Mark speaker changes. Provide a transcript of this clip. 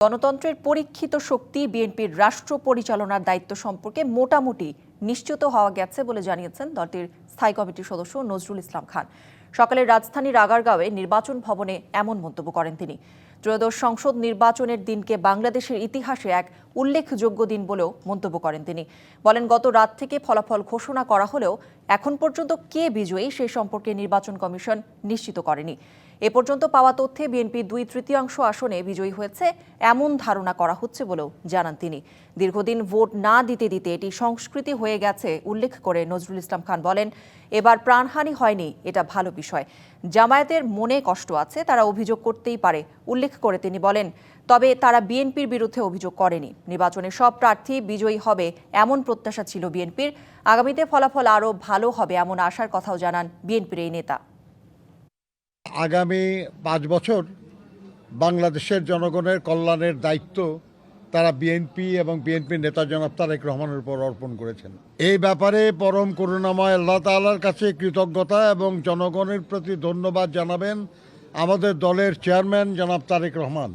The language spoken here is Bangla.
Speaker 1: গণতন্ত্রের পরীক্ষিত শক্তি বিএনপির রাষ্ট্র পরিচালনার দায়িত্ব সম্পর্কে মোটামুটি নিশ্চিত হওয়া গেছে বলে জানিয়েছেন দলটির স্থায়ী কমিটির সদস্য নজরুল ইসলাম খান। সকালে রাজধানীর আগারগাঁওয়ে নির্বাচন ভবনে এমন মন্তব্য করেন তিনি। ত্রয়োদশ সংসদ নির্বাচনের দিনকে বাংলাদেশের ইতিহাসে এক উল্লেখযোগ্য দিন বলেও মন্তব্য করেন তিনি। বলেন, গত রাত থেকে ফলাফল ঘোষণা করা হলেও এখন পর্যন্ত কে বিজয়ী সে সম্পর্কে নির্বাচন কমিশন নিশ্চিত করেনি। এ পর্যন্ত পাওয়া তথ্যে বিএনপি 2/3 আসনে বিজয়ী হয়েছে এমন ধারণা করা হচ্ছে বলেও জানান তিনি। দীর্ঘদিন ভোট না দিতে দিতে এটি সংস্কৃতি হয়ে গেছে উল্লেখ করে নজরুল ইসলাম খান বলেন, এবার প্রাণহানি হয়নি, এটা ভালো বিষয়। জামায়াতের মনে কষ্ট আছে, তারা অভিযোগ করতেই পারে উল্লেখ করে তিনি বলেন, তবে তারা বিএনপির বিরুদ্ধে অভিযোগ করেনি। নির্বাচনে সব প্রার্থী বিজয়ী হবে এমন প্রত্যাশা ছিল বিএনপির। আগামীতে ফলাফল আরও ভালো হবে এমন আশার কথাও জানান বিএনপির এই নেতা।
Speaker 2: আগামী 5 বছর বাংলাদেশের জনগণের কল্যাণের দায়িত্ব তারা বিএনপি এবং বিএনপির নেতা জনাব তারেক রহমানের উপর অর্পণ করেছেন। এই ব্যাপারে পরম করুণাময় আল্লাহ তাআলার কাছে কৃতজ্ঞতা এবং জনগণের প্রতি ধন্যবাদ জানাবেন আমাদের দলের চেয়ারম্যান জনাব তারেক রহমান।